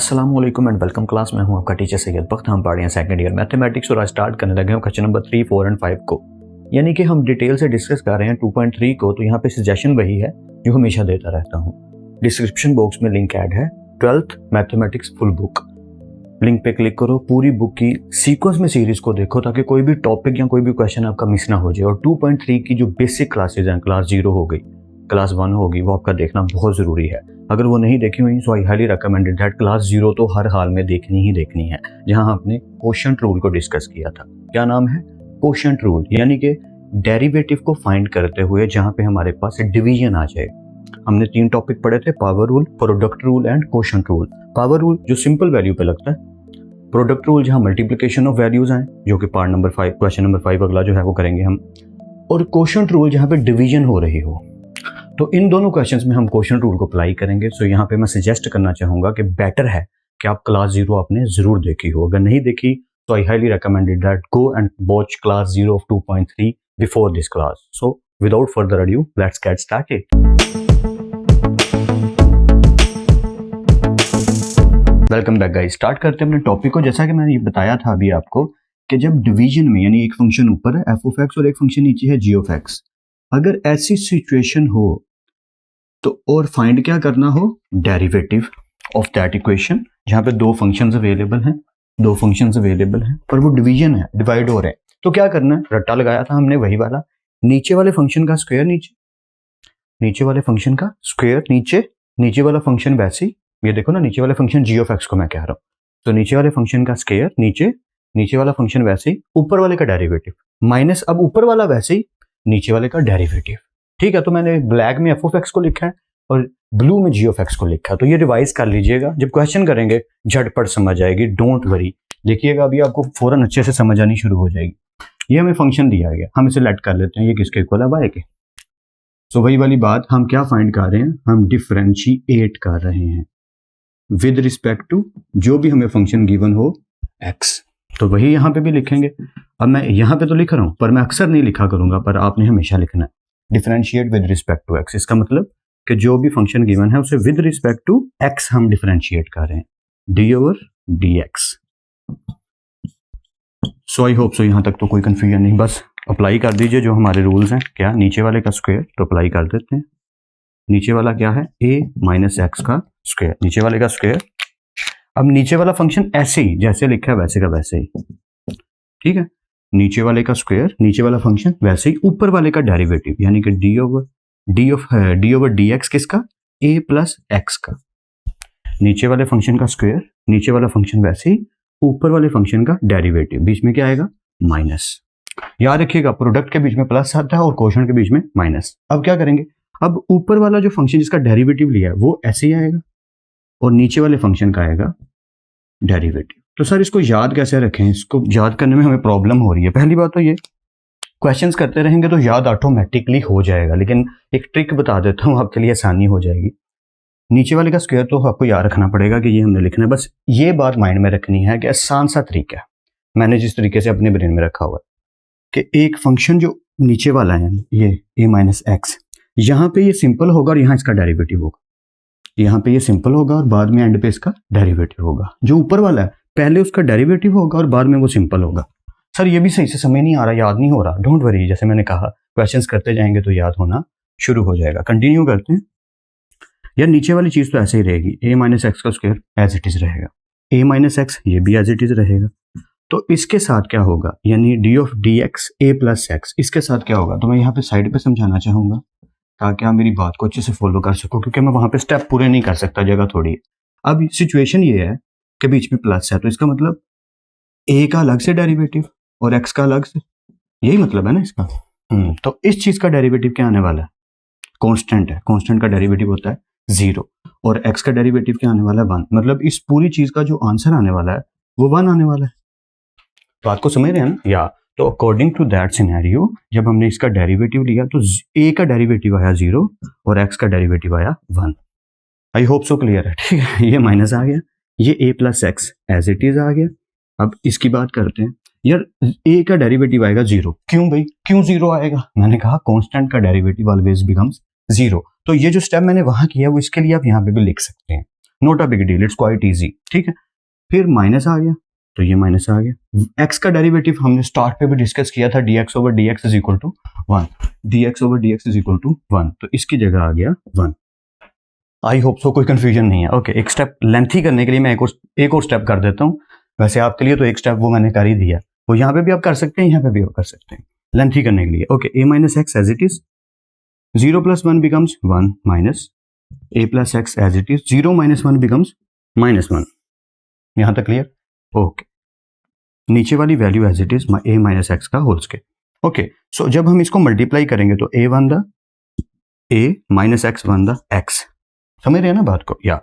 अस्सलाम वालेकुम and welcome class में हूं आपका टीचर सैयद बख्त। हम पढ़ रहे हैं सेकंड ईयर मैथमेटिक्स और आज स्टार्ट करने लगे हैं क्वेश्चन नंबर 3, 4 एंड 5 को। यानी कि हम डिटेल से डिस्कस कर रहे हैं 2.3 को। तो यहाँ पे सजेशन वही है जो हमेशा देता रहता हूँ। डिस्क्रिप्शन बॉक्स में लिंक ऐड है 12th mathematics full book. Link पे क्लिक करो, पूरी बुक की सीक्वेंस में सीरीज को देखो ताकि कोई भी टॉपिक या कोई भी क्वेश्चन आपका मिस ना हो जाए। और 2.3 की जो बेसिक क्लासेज हैं, क्लास 0 हो गई, क्लास 1 होगी, वो आपका देखना बहुत ज़रूरी है। अगर वो नहीं देखी हुई so I highly recommended that class 0 तो हर हाल में देखनी ही देखनी है, जहां हमने कोशेंट रूल को डिस्कस किया था। क्या नाम है? कोशेंट रूल, यानी कि डेरिवेटिव को फाइंड करते हुए जहां पे हमारे पास डिवीजन आ जाए। हमने 3 टॉपिक पढ़े थे, power rule, product rule and quotient rule. Power rule जो सिंपल वैल्यू पे लगता है, प्रोडक्ट रूल जहां मल्टीप्लिकेशन ऑफ वैल्यूज आए, जो कि पार्ट नंबर 5 क्वेश्चन नंबर 5 अगला जो है वो करेंगे हम, और कोशेंट रूल जहां पे डिवीजन हो रही हो। तो इन दोनों क्वेश्चंस में हम कोशेंट रूल को अप्लाई करेंगे। सो यहाँ पे मैं सजेस्ट करना चाहूँगा कि बेटर है कि आप क्लास 0 आपने ज़रूर देखी हो। अगर नहीं देखी तो आई highly recommended that go and watch class 0 of 2.3 before this class. So without further adieu let's get started. Welcome back guys. Start करते हैं अपने टॉपिक को। जैसा कि मैंने ये बताया था अभी आपको कि जब डिवीजन में, यानी एक फंक्शन ऊपर है f of x और एक फंक्शन नीचे है g of x, अगर ऐसी सिचुएशन हो तो और फाइंड क्या करना हो, डेरिवेटिव ऑफ दैट इक्वेशन, जहां पे दो फंक्शंस अवेलेबल हैं पर वो डिवीजन है, डिवाइड हो रहे हैं। तो क्या करना है, रट्टा लगाया था हमने वही वाला, नीचे वाले फंक्शन का स्क्वायर नीचे वाले फंक्शन का स्क्वायर नीचे वाला फंक्शन वैसे ही, ये देखो ना, नीचे वाले फंक्शन g of x को मैं कह रहा हूं, तो नीचे वाले फंक्शन का स्क्वायर नीचे वाला फंक्शन वैसे ही, ऊपर वाले का डेरिवेटिव माइनस, अब ऊपर वाला वैसे ही नीचे वाले का डेरिवेटिव। ठीक है, तो मैंने ब्लैक में f of x को लिखा है और ब्लू में g of x को लिखा है। तो ये रिवाइज कर लीजिएगा, जब क्वेश्चन करेंगे झटपट समझ आएगी, डोंट वरी। देखिएगा अभी आपको फौरन अच्छे से समझ आनी शुरू हो जाएगी। ये हमें फंक्शन दिया गया, हम इसे लेट कर लेते हैं, ये किसके इक्वल है, y के। सो वही वाली बात, हम क्या फाइंड कर रहे हैं, हम डिफरेंशिएट कर रहे हैं विद रिस्पेक्ट टू जो भी हमें फंक्शन गिवन हो x। तो वही यहाँ पे भी लिखेंगे। अब मैं यहाँ पे तो लिख रहा हूँ पर मैं अक्सर नहीं लिखा करूंगा, पर आपने हमेशा लिखना है differentiate with respect to x। इसका मतलब कि जो भी फंक्शन गिवन है उसे विद रिस्पेक्ट टू x हम डिफरेंशिएट कर रहे हैं, d/dx। सो आई होप सो यहाँ तक तो कोई कंफ्यूजन नहीं। बस अप्लाई कर दीजिए जो हमारे रूल्स हैं। क्या, नीचे वाले का स्क्वायर, तो अप्लाई कर देते हैं। नीचे वाला क्या है, a - x का स्क्वायर, नीचे वाले का स्क्वायर। अब नीचे वाला फंक्शन ऐसे ही जैसे लिखा है वैसे का वैसे ही, ठीक है, नीचे वाले का स्क्वायर, नीचे वाला फंक्शन वैसे ही, ऊपर वाले का डेरिवेटिव, यानी कि d/dx किसका, a + x का। नीचे वाले फंक्शन का स्क्वायर, नीचे वाला फंक्शन वैसे ही, ऊपर वाले फंक्शन का डेरिवेटिव, बीच में क्या आएगा, माइनस। याद रखिएगा प्रोडक्ट के बीच में प्लस आता है और कोशेंट के बीच में माइनस। अब क्या करेंगे, अब ऊपर वाला जो फंक्शन जिसका डेरिवेटिव लिया है वो ऐसे ही आएगा और नीचे वाले फंक्शन का आएगा डेरिवेटिव। तो सर इसको याद कैसे रखें, इसको याद करने में हमें प्रॉब्लम हो रही है। पहली बात तो ये, क्वेश्चंस करते रहेंगे तो याद ऑटोमेटिकली हो जाएगा, लेकिन एक ट्रिक बता देता हूँ आपके लिए, आसानी हो जाएगी। नीचे वाले का स्क्वायर तो आपको याद रखना पड़ेगा कि ये हमने लिखना है, बस ये बात माइंड में रखनी है कि आसान सा तरीका है, मैंने जिस तरीके से अपने ब्रेन में रखा हुआ है कि एक फंक्शन जो नीचे वाला है, ये a - x, यहाँ पे ये सिंपल होगा और यहाँ इसका डेरिवेटिव होगा, यहाँ पे ये सिंपल होगा और बाद में एंड पे इसका डेरिवेटिव होगा। जो ऊपर वाला है पहले उसका डेरिवेटिव होगा और बाद में वो सिंपल होगा। सर ये भी सही से समझ नहीं आ रहा, याद नहीं हो रहा, डोंट वरी, जैसे मैंने कहा क्वेश्चंस करते जाएंगे तो याद होना शुरू हो जाएगा। कंटिन्यू करते हैं। यार नीचे वाली चीज तो ऐसे ही रहेगी, a - x का स्क्वायर एज इट इज रहेगा, a - x ये भी एज इट इज रहेगा। तो इसके साथ क्या होगा, यानी d/dx a + x, इसके साथ क्या होगा, तो मैं यहाँ पे साइड पे समझाना चाहूंगा ताकि आप मेरी बात को अच्छे से फॉलो कर सको, क्योंकि मैं वहां पे स्टेप पूरे नहीं कर सकता, जगह थोड़ी है। अब सिचुएशन ये है कि बीच में प्लस है, तो इसका मतलब a का अलग से डेरिवेटिव और x का अलग से, यही मतलब है ना इसका। तो इस चीज का डेरिवेटिव क्या आने वाला है, कांस्टेंट है, कांस्टेंट का डेरिवेटिव होता है 0 और x का डेरिवेटिव क्या आने वाला है 1। मतलब इस पूरी चीज का जो आंसर आने वाला है वो 1 आने वाला है। बात को समझ रहे हैं ना, या तो अकॉर्डिंग टू दैट सिनेरियो जब हमने इसका डेरिवेटिव लिया तो a का डेरिवेटिव आया 0 और x का डेरिवेटिव आया 1। आई होप सो क्लियर है, ठीक है। ये माइनस आ गया, ये a + x as it is आ गया। अब इसकी बात करते हैं। यार a का डेरिवेटिव आएगा 0, क्यों भाई, क्यों 0 आएगा, मैंने कहा कांस्टेंट का डेरिवेटिव ऑलवेज बिकम्स 0। तो ये जो स्टेप मैंने वहां किया वो इसके लिए आप यहाँ पे भी लिख सकते हैं। Not a big deal, it's quite easy, ठीक है। फिर माइनस आ गया तो ये माइनस आ गया। एक्स का डेरिवेटिव हमने स्टार्ट पे भी डिस्कस किया था, dx over dx is equal to 1, dx over dx is equal to 1, तो इसकी जगह आ गया 1। आई होप सो कोई कंफ्यूजन नहीं है। ओके, एक स्टेप लेंथी करने के लिए मैं एक और स्टेप कर देता हूँ। वैसे आपके लिए तो एक स्टेप वो मैंने कर ही दिया, वो यहाँ पे भी आप कर सकते हैं, यहाँ पे भी आप कर सकते हैं लेंथी करने के लिए। Okay, a minus x as it is, 0 plus 1 becomes 1 minus a plus x as it is, 0 minus 1 becomes -1। यहाँ तक क्लियर? ओके, नीचे वाली value as it is a minus x का होल स्क्वायर। ओके, सो जब हम इसको multiply करेंगे तो a one the a minus x one the x, समझ रहे हैं ना बात को? या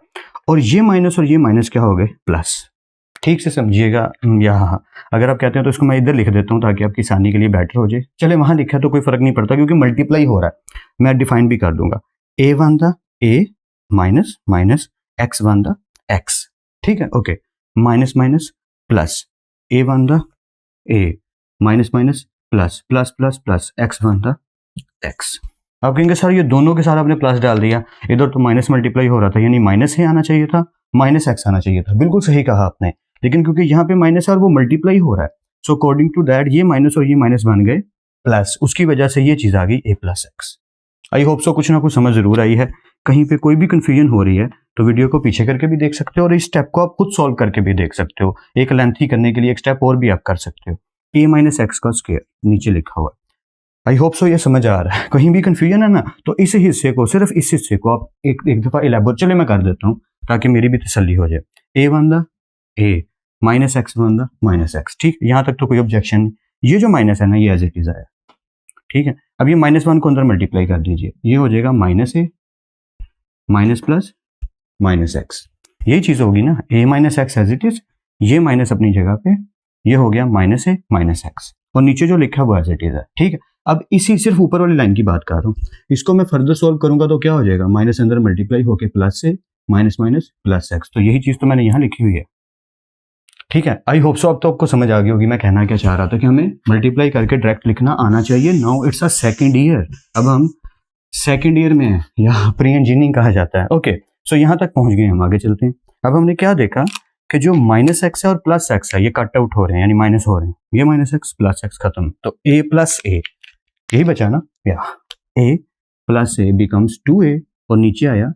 और ये माइनस क्या हो गए प्लस, ठीक से समझिएगा। यहाँ अगर आप कहते हैं तो इसको मैं इधर लिख देता हूँ ताकि आपकी आसानी के लिए बेटर हो जाए। चले वहां लिखा है तो कोई फर्क नहीं पड़ता क्योंकि मल्टीप्लाई हो रहा है, मैं डिफाइन भी कर दूंगा। a one the a minus minus x one the x, ठीक है। Okay, minus minus plus, a one the a minus minus plus plus plus plus x one the x। आप कहेंगे सर ये दोनों के साथ आपने प्लस डाल दिया, इधर तो माइनस मल्टीप्लाई हो रहा था, यानी माइनस ही आना चाहिए था, माइनस एक्स आना चाहिए था। बिल्कुल सही कहा आपने, लेकिन क्योंकि यहाँ पे माइनस है और वो मल्टीप्लाई हो रहा है, सो अकॉर्डिंग टू दैट ये माइनस और ये माइनस बन गए प्लस, उसकी वजह से ये चीज आ गई a plus x. I hope सो कुछ ना कुछ समझ जरूर आई है। कहीं पे कोई भी कंफ्यूजन हो रही है तो वीडियो को पीछे करके भी देख सकते हो और इस स्टेप को आप खुद सॉल्व करके भी देख सकते हो। एक लेंथी करने के लिए एक स्टेप और भी आप कर सकते हो। a माइनस एक्स का स्क्वायर नीचे लिखा हुआ है। आई होप सो ये समझ आ रहा है। कहीं भी कंफ्यूजन है ना तो इस हिस्से को, सिर्फ इस हिस्से को आप एक दफा इलेबोरेट, चले मैं कर देता हूँ ताकि मेरी भी तसल्ली हो जाए। a one the a minus x one the minus x, ठीक, यहाँ तक तो कोई ऑब्जेक्शन नहीं। ये जो माइनस है ना ये एज इट इज आया, ठीक है। अब ये -1 को अंदर मल्टीप्लाई कर दीजिए, ये हो जाएगा -a minus plus minus x, यही चीज होगी ना, a minus x as it is, ये माइनस अपनी जगह पे, ये हो गया -a माइनस एक्स, और नीचे जो लिखा हुआ एज इट इज है, ठीक है। अब इसी सिर्फ ऊपर वाली लाइन की बात कर रहा हूँ, इसको मैं फर्दर सोल्व करूंगा तो क्या हो जाएगा, माइनस अंदर मल्टीप्लाई होके प्लस से माइनस माइनस प्लस एक्स, तो यही चीज तो मैंने यहाँ लिखी हुई है, ठीक है। आई होप सो अब तो आपको समझ आ गई होगी मैं कहना क्या चाह रहा था, कि हमें मल्टीप्लाई करके डायरेक्ट लिखना आना चाहिए। Now it's a second year, अब हम सेकंड ईयर में हैं, या प्री इंजीनियरिंग कहा जाता है। ओके, सो यहाँ तक पहुंच गए हम, आगे चलते हैं। अब हमने क्या देखा कि जो माइनस एक्स है और प्लस एक्स है ये कट आउट हो रहे हैं, यानी माइनस हो रहे हैं, ये माइनस एक्स प्लस एक्स खत्म, तो a प्लस a यही बचा ना, या a plus a becomes 2a, और नीचे आया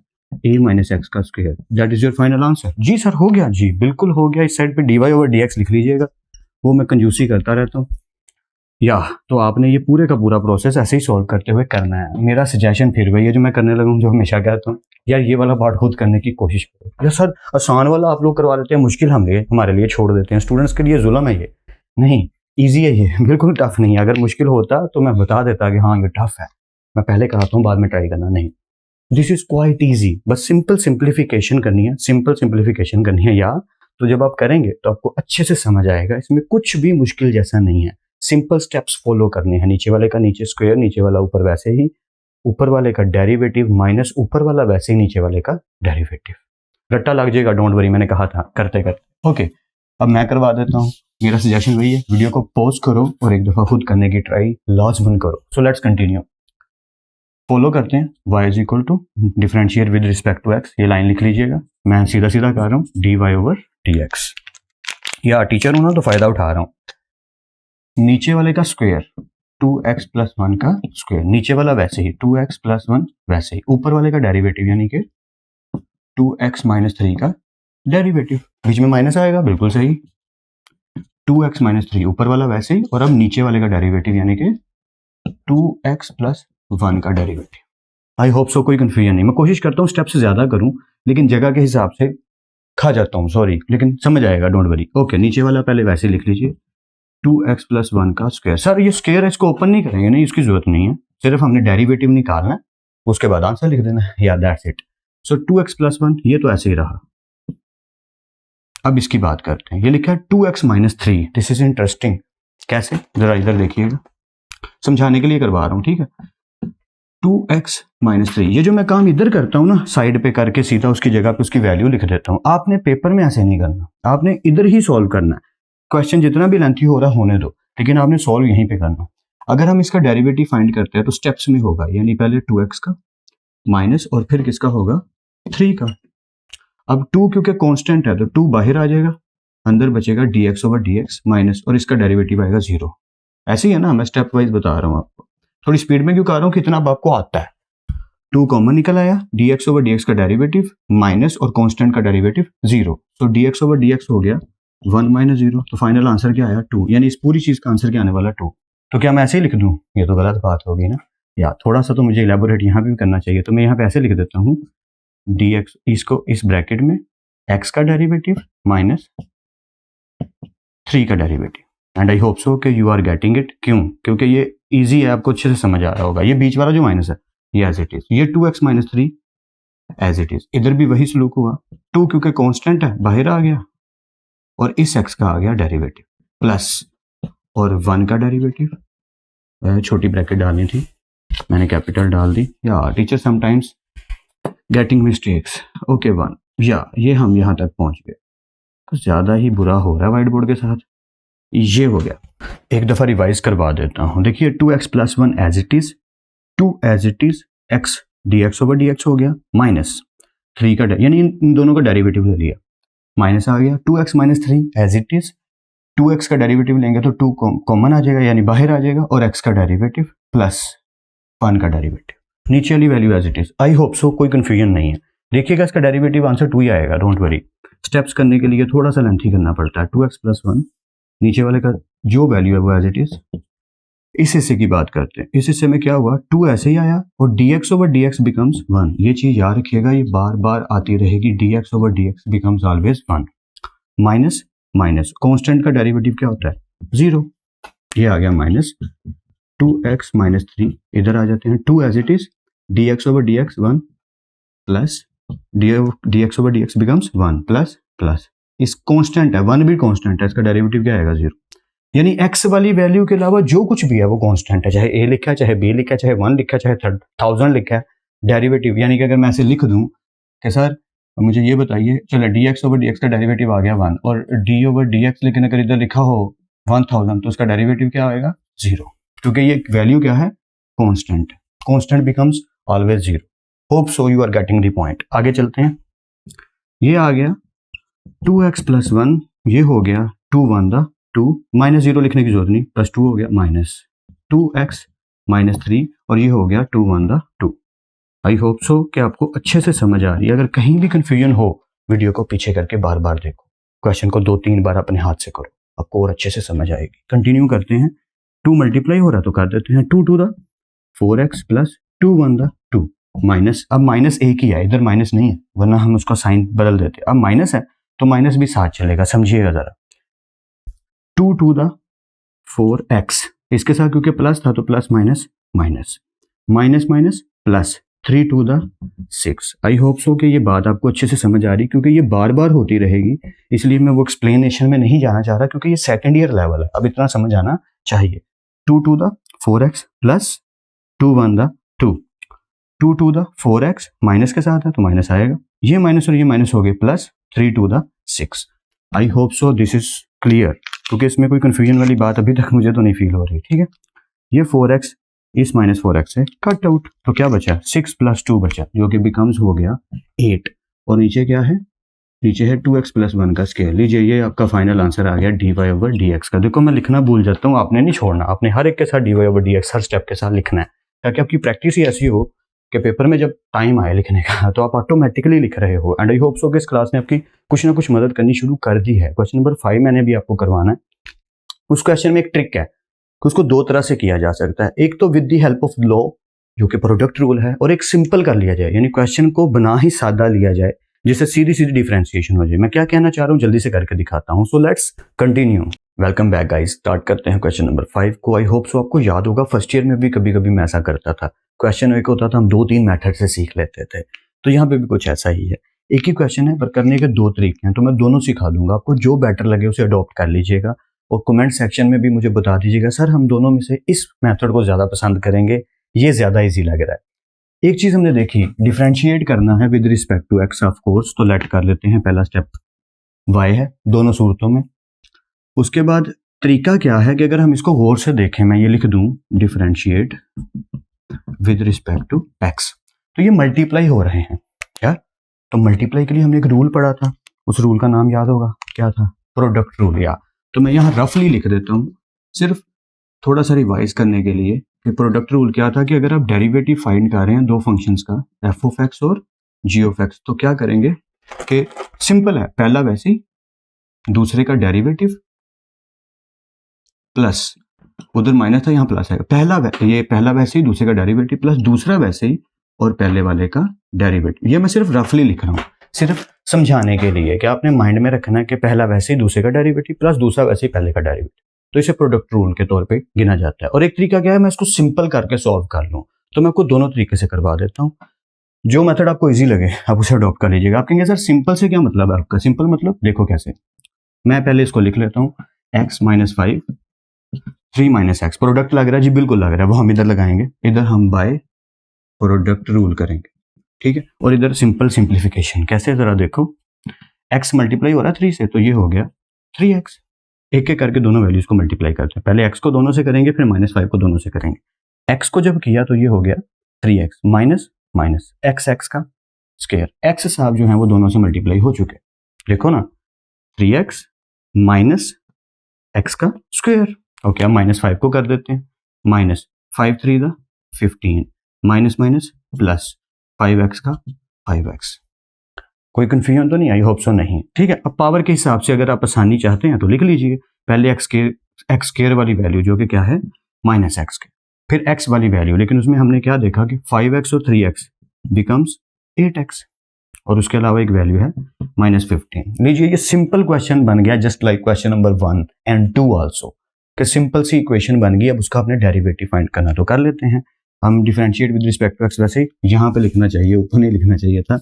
a माइनस एक्स का square, that is your final answer. जी सर हो गया, जी बिल्कुल हो गया। इस साइड पे dy ओवर dx लिख लीजिएगा, वो मैं कंजूसी करता रहता हूँ। या तो आपने ये पूरे का पूरा प्रोसेस ऐसे ही सॉल्व करते हुए करना है। मेरा सजेशन फिर वही है जो मैं करने लगा हूँ, जो हमेशा कहता हूँ, यार ये वाला पार्ट खुद करने की कोशिश करो। यार सर आसान वाला आप लोग करवा देते हैं, मुश्किल हमारे लिए छोड़ देते हैं, स्टूडेंट्स के लिए जुल्म है ये। नहीं, ईजी है ये, बिल्कुल टफ नहीं है। अगर मुश्किल होता तो मैं बता देता कि हाँ ये टफ है, मैं पहले कराता हूँ बाद में ट्राई करना, नहीं, दिस इज क्वाइट ईजी। बस सिंपल सिंप्लीफिकेशन करनी है, सिंपल सिंप्लीफिकेशन करनी है, या तो जब आप करेंगे तो आपको अच्छे से समझ आएगा, इसमें कुछ भी मुश्किल जैसा नहीं है। सिंपल स्टेप्स फॉलो करने हैं, नीचे वाले का नीचे स्क्वायर, नीचे वाला ऊपर वैसे ही, ऊपर वाले का डेरिवेटिव माइनस ऊपर वाला वैसे ही नीचे वाले का डेरिवेटिव। रट्टा लग जाएगा, डोंट वरी, मैंने कहा था करते करते। ओके, अब मैं करवा देता हूँ। मेरा सजेशन वही है, वीडियो को पॉज करो और एक दफा खुद करने की ट्राई लाजमन करो। सो लेट्स कंटिन्यू, फॉलो करते हैं। y is equal to differentiate with respect to x, ये लाइन लिख लीजिएगा, मैं सीधा सीधा कर रहा हूँ, dy ओवर dx। या टीचर हूं ना तो फायदा उठा रहा हूँ। नीचे वाले का स्क्वायर 2x प्लस 1 का स्क्वायर, नीचे वाला वैसे ही 2x प्लस 1 वैसे ही, ऊपर वाले का डेरिवेटिव यानी कि 2x माइनस 3 का डेरिवेटिव, बीच में माइनस आएगा, बिल्कुल सही, 2x माइनस 3 ऊपर वाला वैसे ही, और अब नीचे वाले का डेरिवेटिव यानी कि 2x प्लस 1 का डेरिवेटिव। आई होप सो कोई कंफ्यूजन नहीं। मैं कोशिश करता हूँ स्टेप से ज्यादा करूं, लेकिन जगह के हिसाब से खा जाता हूँ, सॉरी, लेकिन समझ आएगा, डोंट वरी। ओके, नीचे वाला पहले वैसे लिख लीजिए, 2x प्लस 1 का स्क्वायर। सर ये स्क्वायर है, इसको ओपन नहीं करेंगे, नहीं इसकी जरूरत नहीं है, सिर्फ हमने डेरिवेटिव निकालना है, उसके बाद आंसर लिख देना है, या that's it. So 2x plus 1 ये तो ऐसे ही रहा। अब इसकी बात करते हैं, ये लिखा है 2x minus 3, this is interesting. कैसे, जरा इधर देखिएगा, समझाने के लिए करवा रहा हूँ, ठीक है। 2x माइनस 3, ये जो मैं काम इधर करता हूँ ना, साइड पे करके सीधा उसकी जगह पे उसकी वैल्यू लिख देता हूँ। आपने पेपर में ऐसे नहीं करना, आपने इधर ही सॉल्व करना है। क्वेश्चन जितना भी लेंथी हो रहा होने दो, लेकिन आपने सॉल्व यहीं पे करना। अगर हम इसका डेरिवेटिव फाइंड करते हैं तो स्टेप्स में होगा, यानी पहले 2x का माइनस और फिर किसका होगा 3 का। अब 2 क्योंकि कांस्टेंट है तो 2 बाहर आ जाएगा, अंदर बचेगा dx ओवर dx माइनस, और इसका डेरिवेटिव आएगा 0। ऐसे ही है ना, मैं स्टेप वाइज बता रहा हूँ आपको, थोड़ी स्पीड में क्यों कर रहा हूँ, कितना अब आपको आता है। 2 कॉमन निकल आया, dx ओवर dx का डेरिवेटिव माइनस और कांस्टेंट का डेरिवेटिव 0, तो dx ओवर dx हो गया 1 माइनस 0, तो फाइनल आंसर क्या आया 2, यानी इस पूरी चीज का आंसर क्या आने वाला 2। तो क्या मैं ऐसे ही लिख दूं, ये तो गलत बात होगी ना, या थोड़ा सा तो मुझे इलेबोरेट यहाँ भी करना चाहिए, तो मैं यहाँ पे ऐसे लिख देता हूँ dx, इसको इस ब्रैकेट में x का डेरिवेटिव माइनस 3 का derivative, and I hope so कि यू आर गेटिंग इट। क्यों, क्योंकि ये इजी है, आपको अच्छे से समझ आ रहा होगा। ये बीच वाला जो माइनस है ये एज इट इज, ये 2x minus 3 as it is, इधर भी वही सलूक हुआ, 2 क्योंकि कांस्टेंट है बाहर आ गया, और इस x का आ गया डेरिवेटिव प्लस, और 1 का डेरिवेटिव, छोटी ब्रैकेट डालनी थी मैंने कैपिटल डाल दी, या teacher sometimes getting mistakes. Okay 1, या ये हम यहाँ तक पहुंच गए, कुछ ज्यादा ही बुरा हो रहा है व्हाइट बोर्ड के साथ। ये हो गया, एक दफा रिवाइज करवा देता हूं। देखिए 2x plus 1 as it is, 2 as it is, x dx over dx हो गया माइनस 3 का, यानी इन दोनों का डेरिवेटिव ले लिया, माइनस आ गया 2x minus 3 as it is, 2x का डेरिवेटिव लेंगे तो 2 कॉमन आ जाएगा यानी बाहर आ जाएगा, और x का डेरिवेटिव प्लस 1 का डेरिवेटिव, नीचे वाली value as it is. I hope so कोई कंफ्यूजन नहीं है। देखिएगा इसका डेरिवेटिव आंसर 2 ही आएगा, डोंट वरी। स्टेप्स करने के लिए थोड़ा सा लेंथी करना पड़ता है। 2x प्लस 1, नीचे वाले का जो वैल्यू है वो एज इट इज। इस हिस्से की बात करते हैं, इस हिस्से में क्या हुआ, 2 ऐसे ही आया और dx ओवर dx बिकम्स 1। ये चीज याद रखिएगा, ये बार बार आती रहेगी, dx over dx becomes always 1। Minus minus, constant का डेरिवेटिव क्या होता है 0, ये आ गया माइनस 2x माइनस 3, इधर आ जाते हैं 2 as it is, dx over dx 1 plus dx over dx becomes 1 plus plus, इस कांस्टेंट है 1 भी कांस्टेंट है, इसका डेरिवेटिव क्या आएगा 0, यानी x वाली वैल्यू के अलावा जो कुछ भी है वो कांस्टेंट है, चाहे a लिखा है, चाहे b लिखा है, चाहे 1 लिखा है, चाहे 1000 लिखा है, डेरिवेटिव। यानी कि अगर मैं ऐसे लिख दूं कि सर मुझे ये बताइए, चलो dx ओवर dx का डेरिवेटिव आ गया 1, और d ओवर dx लेकिन अगर इधर लिखा हो 1000 तो उसका डेरिवेटिव क्या आएगा 0, क्योंकि ये वैल्यू क्या है constant, constant becomes always 0। Hope so you are getting the point. आगे चलते हैं, ये आ गया 2x प्लस 1, ये हो गया 2 1 दा 2, माइनस 0 लिखने की जरूरत नहीं, प्लस 2 हो गया माइनस 2x माइनस 3, और ये हो गया 2 1 दा 2। आई होप सो कि आपको अच्छे से समझ आ रही है। अगर कहीं भी कंफ्यूजन हो, वीडियो को पीछे करके बार बार देखो, क्वेश्चन को 2-3 बार अपने हाथ से करो, आपको और अच्छे से समझ आएगी। कंटिन्यू करते हैं, 2 मल्टीप्लाई हो रहा तो कर देते हैं 2 to the 4x plus 2 1 the 2 minus, अब माइनस एक ही है, इधर माइनस नहीं है वरना हम उसका साइन बदल देते, अब माइनस है तो माइनस भी साथ चलेगा, समझिएगा जरा। 2 टू द 4x, इसके साथ क्योंकि प्लस था तो plus minus minus, minus minus plus 3 to the 6। I hope so कि ये बात आपको अच्छे से समझ आ रही, क्योंकि ये बार बार होती रहेगी, इसलिए मैं वो एक्सप्लेनेशन में नहीं जाना चाह रहा, क्योंकि ये सेकेंड ईयर लेवल है, अब इतना समझ आना चाहिए। 2 to the 4x plus 2 1 the 2, 2 to the 4x minus के साथ है तो माइनस आएगा, ये माइनस और ये माइनस हो गए, plus 3 to the 6। I hope so this is clear, क्योंकि इसमें कोई कंफ्यूजन वाली बात अभी तक मुझे तो नहीं फील हो रही। ठीक है, ये 4x इस माइनस 4x से कट आउट, तो क्या बचा 6 प्लस 2 बचा, जो कि बिकम्स हो गया 8, और नीचे क्या है, नीचे है 2x प्लस 1 का स्केयर। लीजिए ये आपका फाइनल आंसर आ गया dy ओवर dx का। देखो मैं लिखना भूल जाता हूँ, आपने नहीं छोड़ना, आपने हर एक के साथ dy ओवर dx हर स्टेप के साथ लिखना है, ताकि आपकी प्रैक्टिस ही ऐसी हो कि पेपर में जब टाइम आए लिखने का तो आप ऑटोमेटिकली लिख रहे हो। एंड आई होप सो कि इस क्लास ने आपकी कुछ ना कुछ मदद करनी शुरू कर दी है। क्वेश्चन नंबर 5 मैंने भी आपको करवाना है। उस क्वेश्चन में एक ट्रिक है कि उसको 2 तरह से किया जा सकता है, एक तो with the help of law जो कि प्रोडक्ट रूल है, और एक सिंपल कर लिया जाए, यानी क्वेश्चन को बना ही सादा लिया जाए जिससे सीधी सीधी डिफरेंशिएशन हो जाए। मैं क्या कहना चाह रहा हूँ जल्दी से करके दिखाता हूँ। So let's continue. Welcome back guys, start करते हैं क्वेश्चन नंबर 5 को। आई होप सो आपको याद होगा, फर्स्ट ईयर में भी कभी कभी मैं ऐसा करता था, क्वेश्चन एक होता था हम 2-3 मेथड से सीख लेते थे, तो यहाँ पे भी कुछ ऐसा ही है। एक ही क्वेश्चन है पर करने के 2 तरीके हैं, तो मैं दोनों सिखा दूंगा आपको, जो बेटर लगे उसे अडॉप्ट कर लीजिएगा, और कमेंट सेक्शन में भी मुझे बता दीजिएगा सर हम दोनों में से इस मेथड को ज्यादा पसंद करेंगे, ये ज्यादा इजी लग रहा है। एक चीज हमने देखी, डिफरेंशिएट करना है with respect to x of course, तो लेट कर लेते हैं, पहला स्टेप y है दोनों सूरतों में। उसके बाद तरीका क्या है कि अगर हम इसको गौर से देखें, मैं ये लिख दूं differentiate with respect to x, तो ये मल्टीप्लाई हो रहे हैं क्या, तो मल्टीप्लाई के लिए हमने एक रूल पढ़ा था, उस रूल का नाम याद होगा, क्या था? Product rule. या तो मैं यहाँ रफली लिख देता हूँ सिर्फ थोड़ा सा रिवाइज करने के लिए कि प्रोडक्ट रूल क्या था कि अगर आप डेरिवेटिव फाइंड कर रहे हैं दो फंक्शंस का, एफ ऑफ एक्स और जी ऑफ एक्स, तो क्या करेंगे कि सिंपल है, पहला वैसे ही दूसरे का डेरिवेटिव प्लस, उधर माइनस था यहाँ प्लस है, पहला वैसे ही दूसरे का डेरिवेटिव प्लस दूसरा वैसे ही और पहले वाले का डेरिवेटिव। ये मैं सिर्फ रफली लिख रहा हूँ, सिर्फ समझाने के लिए कि आपने माइंड में रखना है कि पहला वैसे ही दूसरे का डेरिवेटिव प्लस दूसरा वैसे ही पहले का डेरिवेटिव, तो इसे प्रोडक्ट रूल के तौर पे गिना जाता है। और एक तरीका क्या है, मैं इसको सिंपल करके सॉल्व कर लूँ, तो मैं आपको दोनों तरीके से करवा देता हूँ। जो मेथड आपको इजी लगे आप उसे अडॉप्ट कर लीजिएगा। आप कहेंगे सर सिंपल से क्या मतलब है आपका? सिंपल मतलब देखो कैसे, मैं पहले इसको लिख लेता हूँ, x minus 5 3 minus x, product लग रहा है जी, बिल्कुल लग रहा है, वो हम इधर लगाएंगे, इधर हम बाय प्रोडक्ट रूल करेंगे, ठीक है। और इधर सिंपल सिंप्लीफिकेशन कैसे, जरा देखो, x मल्टीप्लाई हो रहा है 3 से, तो ये हो गया 3x। एक एक करके दोनों वैल्यूज को मल्टीप्लाई करते हैं, पहले x को दोनों से करेंगे, फिर -5 को दोनों से करेंगे। x को जब किया तो ये हो गया 3x माइनस माइनस x का स्क्वायर, x साहब जो है वो दोनों से मल्टीप्लाई हो चुके, देखो ना, 3x माइनस x का स्क्वायर। ओके, अब -5 को कर देते हैं, minus 5 3 15 minus minus plus 5x का 5x। कोई कंफ्यूजन तो नहीं आई? होप सो नहीं, ठीक है। अब पावर के हिसाब से अगर आप आसानी चाहते हैं तो लिख लीजिए, पहले x स्क्वायर वाली वैल्यू जो कि क्या है -x, फिर x वाली वैल्यू, लेकिन उसमें हमने क्या देखा कि 5x और 3x बिकम्स 8x, और उसके अलावा एक वैल्यू है -15। लीजिए, ये सिंपल क्वेश्चन बन गया, just like question number 1 and 2 also, कि सिंपल सी इक्वेशन बन गई। अब उसका आपने डेरिवेटिव फाइंड करना तो कर लेते हैं हम। Differentiate with respect to x वैसे यहाँ पे लिखना चाहिए, ऊपर नहीं लिखना चाहिए था,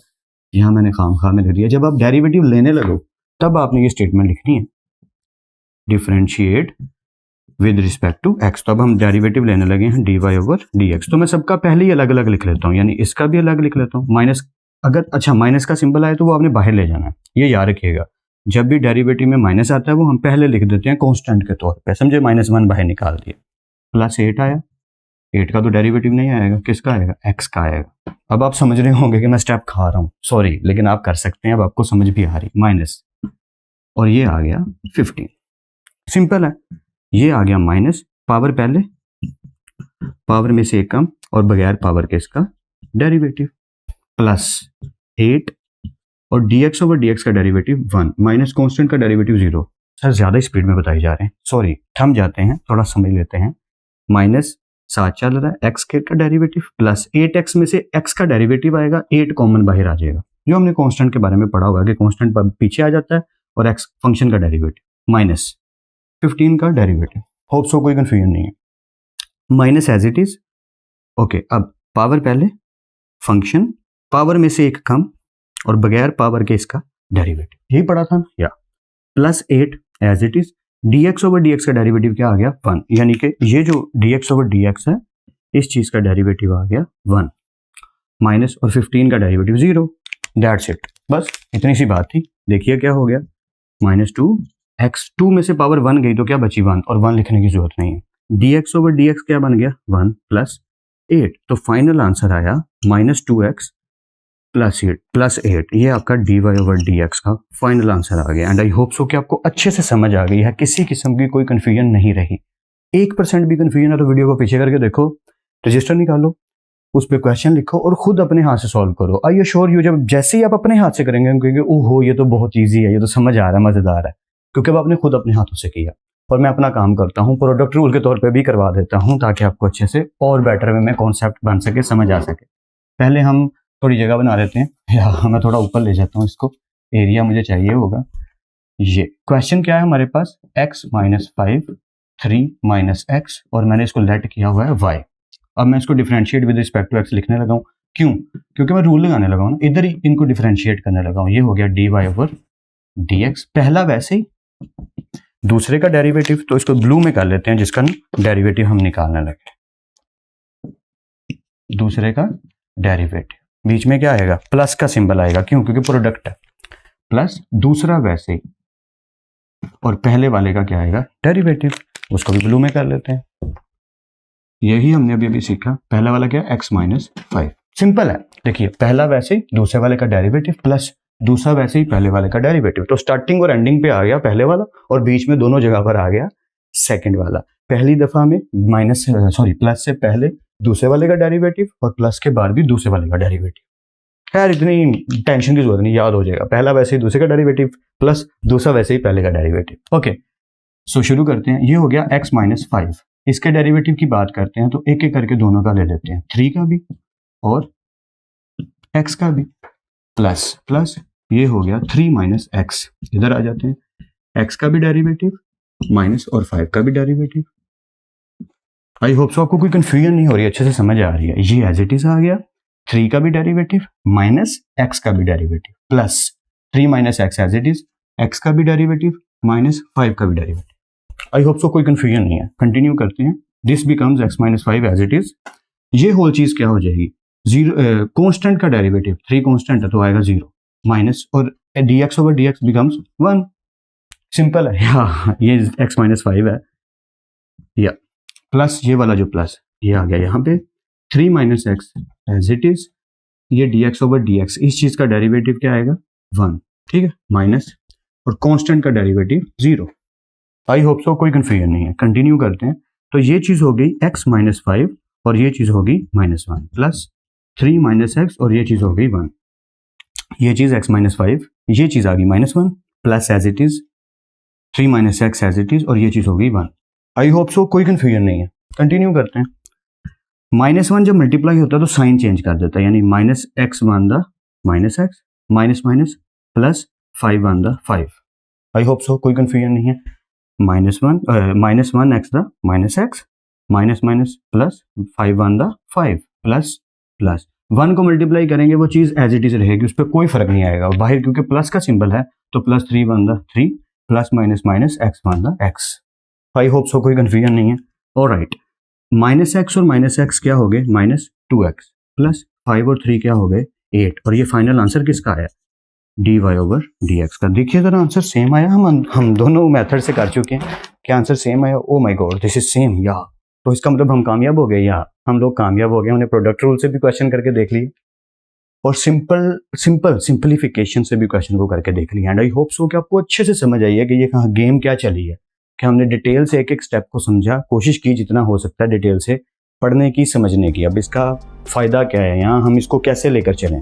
यहाँ मैंने खामखा में लिख दिया। जब आप डेरिवेटिव लेने लगो तब आपने ये स्टेटमेंट लिखनी है, differentiate with respect to x. तो अब हम डेरिवेटिव लेने लगे हैं dy ओवर dx, तो मैं सबका पहले ही अलग अलग लिख लेता हूँ, यानी इसका भी अलग लिख लेता हूँ। माइनस, अगर अच्छा माइनस का सिंबल आए तो वो आपने बाहर ले जाना है, ये याद रखिएगा। जब भी डेरिवेटिव में माइनस आता है वो हम पहले लिख देते हैं कांस्टेंट के तौर पे, समझे, -1 बाहर निकाल दिया, प्लस 8 आया, 8 का तो डेरिवेटिव नहीं आएगा, किसका आएगा? x का आएगा। अब आप समझ रहे होंगे कि मैं स्टेप खा रहा हूँ, सॉरी, लेकिन आप कर सकते हैं, अब आपको समझ भी आ रही, माइनस, और ये आ गया 15, सिंपल है। ये आ गया माइनस, पावर पहले, पावर में से एक कम, और बगैर पावर के इसका डेरिवेटिव, प्लस 8, और dx ओवर dx का डेरिवेटिव 1, माइनस कांस्टेंट का डेरिवेटिव 0। सर ज्यादा स्पीड में बताए जा रहे हैं, सॉरी, थम जाते हैं, थोड़ा समझ लेते हैं। माइनस 7 चल रहा है, x का डेरिवेटिव, प्लस 8x में से x का डेरिवेटिव आएगा, 8 कॉमन बाहर आ जाएगा, जो हमने कांस्टेंट के बारे में पढ़ा हुआ है कि कांस्टेंट पीछे आ जाता है, और x फंक्शन का डेरिवेटिव, माइनस 15 का डेरिवेटिव। होप सो कोई कंफ्यूजन नहीं है, minus as it is. Okay, अब पावर पहले, फंक्शन पावर में से एक कम, और बगैर पावर के इसका डेरिवेटिव, यही पढ़ा था ना, या plus 8 as it is, dx over dx का डेरिवेटिव क्या आ गया? 1, यानी कि ये जो dx ओवर dx है इस चीज का डेरिवेटिव आ गया 1, माइनस, और 15 का डेरिवेटिव 0, दैट्स इट, बस इतनी सी बात थी। देखिए क्या हो गया, -2x, 2 में से पावर 1 गई तो क्या बची? 1, और 1 लिखने की जरूरत नहीं है। dx ओवर dx क्या बन गया? 1 प्लस 8, तो फाइनल आंसर आया -2x प्लस 8, ये आपका dy ओवर dx का फाइनल आंसर आ गया। एंड आई होप सो कि आपको अच्छे से समझ आ गई है, किसी किस्म की कोई कंफ्यूजन नहीं रही। 1% भी कंफ्यूजन है तो वीडियो को पीछे करके देखो, रजिस्टर निकालो, उस पर क्वेश्चन लिखो और खुद अपने हाथ से सॉल्व करो। आई एश्योर यू, जब जैसे ही आप अपने हाथ से करेंगे हम कहेंगे ओहो ये तो बहुत ईजी है, ये तो समझ आ रहा है, मजेदार है, क्योंकि अब आपने खुद अपने हाथों से किया। और मैं अपना काम करता हूँ, प्रोडक्ट रूल के तौर पे भी करवा देता हूँ, ताकि आपको अच्छे से और बेटर वे में कॉन्सेप्ट बन सके, समझ आ सके। पहले हम थोड़ी जगह बना लेते हैं, या मैं थोड़ा ऊपर ले जाता हूँ इसको, एरिया मुझे चाहिए होगा। ये क्वेश्चन क्या है हमारे पास, x माइनस 5 3 माइनस एक्स, और मैंने इसको लेट किया हुआ है y। अब मैं इसको differentiate with respect to x लिखने लगा हूँ, क्यों? क्योंकि मैं रूल लगाने लगा हूँ ना, इधर ही इनको डिफरेंशिएट करने लगा हूँ। ये हो गया dy ओवर dx, पहला वैसे ही दूसरे का डेरिवेटिव, तो इसको ब्लू में कर लेते हैं, जिसका डेरिवेटिव हम निकालने लगे। दूसरे का डेरिवेटिव, बीच में क्या आएगा? प्लस का सिंबल आएगा, क्यों? क्योंकि प्रोडक्ट है, प्लस दूसरा वैसे ही, और पहले वाले का क्या आएगा? डेरिवेटिव, उसको भी ब्लू में कर लेते हैं। यही हमने अभी सीखा। पहला वाला क्या? x माइनस 5, सिंपल है। देखिए पहला वैसे ही दूसरे वाले का डेरिवेटिव प्लस दूसरा वैसे ही पहले वाले का डेरिवेटिव, तो स्टार्टिंग और एंडिंग पे आ गया पहले वाला और बीच में दोनों जगह पर आ गया सेकंड वाला। पहली दफा में प्लस से पहले दूसरे वाले का डेरिवेटिव और प्लस के बाद भी दूसरे वाले का डेरिवेटिव। खैर इतनी टेंशन की जरूरत नहीं, याद हो जाएगा। पहला वैसे ही दूसरे का डेरिवेटिव प्लस दूसरा वैसे ही पहले का डेरिवेटिव। ओके सो शुरू करते हैं। ये हो गया x माइनस 5। इसके डेरिवेटिव की बात करते हैं तो एक एक करके दोनों का ले लेते हैं, 3 का भी और x का भी, प्लस प्लस ये हो गया 3 माइनस एक्स। इधर आ जाते हैं, x का भी डेरिवेटिव माइनस और 5 का भी डेरिवेटिव। आई होप सो आपको कोई कंफ्यूजन नहीं हो रही, अच्छे से समझ आ रही है। ये एज इट इज आ गया, 3 का भी डेरिवेटिव माइनस x का भी derivative plus 3 minus x as it is, x का भी डेरिवेटिव माइनस 5 का भी डेरिवेटिव। आई होप सो कोई कंफ्यूजन नहीं है। कंटिन्यू करते हैं। This becomes x minus 5 as it is. ये होल चीज क्या हो जाएगी, जीरो कांस्टेंट का डेरिवेटिव, 3 कांस्टेंट है तो आएगा 0 माइनस और dx over dx becomes 1। Simple है या ये x माइनस 5 है या प्लस ये वाला जो प्लस ये आ गया यहाँ पे 3 minus x as it is, ये dx ओवर dx, इस चीज का डेरिवेटिव क्या आएगा 1, ठीक है, माइनस और कांस्टेंट का डेरिवेटिव 0। आई होप सो कोई कंफ्यूजन नहीं है। कंटिन्यू करते हैं। तो ये चीज हो गई x माइनस 5 और ये चीज होगी माइनस 1 प्लस 3 माइनस एक्स और ये चीज हो गई 1। ये चीज x माइनस 5, ये चीज आ गई minus 1 plus as it is 3 minus x as it is और ये चीज हो गई 1। आई होप सो कोई कंफ्यूजन नहीं है। कंटिन्यू करते हैं। माइनस 1 जब मल्टीप्लाई होता है तो साइन चेंज कर देता है, यानी minus x one the minus x minus minus plus 5 one the 5। I hope so कोई कंफ्यूजन नहीं है। Minus 1 x the minus x minus minus plus 5 one the 5 plus plus 1 को मल्टीप्लाई करेंगे वो चीज एज इट इज रहेगी, उस पर कोई फर्क नहीं आएगा। बाहर क्योंकि प्लस का सिंबल है तो plus 3 one the 3 plus minus minus x one the x. I hope so कोई कंफ्यूजन नहीं है। ऑलराइट, माइनस एक्स और माइनस एक्स क्या हो गए माइनस 2x प्लस 5 और 3 क्या हो गए 8 और ये फाइनल आंसर किसका आया dy ओवर dx का। देखिए जरा आंसर सेम आया। हम दोनों मेथड से कर चुके हैं, क्या आंसर सेम आया। Oh my God this is same या, तो इसका मतलब हम कामयाब हो गए या हम लोग कामयाब हो गए। हमने प्रोडक्ट रूल से भी क्वेश्चन करके देख लिए और सिंपलीफिकेशन से भी क्वेश्चन को करके देख लिया। एंड आई होप सो कि आपको अच्छे से समझ आई है कि ये कहाँ गेम क्या चली है, कि हमने डिटेल से एक एक स्टेप को समझा, कोशिश की जितना हो सकता है डिटेल से पढ़ने की समझने की। अब इसका फ़ायदा क्या है, यहाँ हम इसको कैसे लेकर चलें।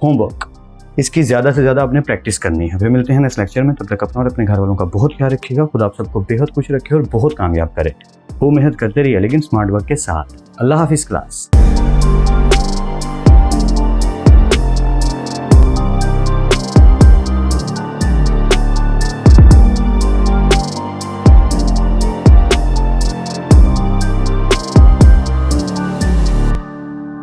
होमवर्क इसकी ज़्यादा से ज़्यादा आपने प्रैक्टिस करनी है। फिर मिलते हैं नेक्स्ट लेक्चर में, तब तक अपना और अपने घर वालों का बहुत ख्याल रखिएगा। खुदा आप सबको बेहद खुश रखे और बहुत कामयाब करे। वो मेहनत करते रहिए लेकिन स्मार्ट वर्क के साथ। अल्लाह हाफिज़ क्लास।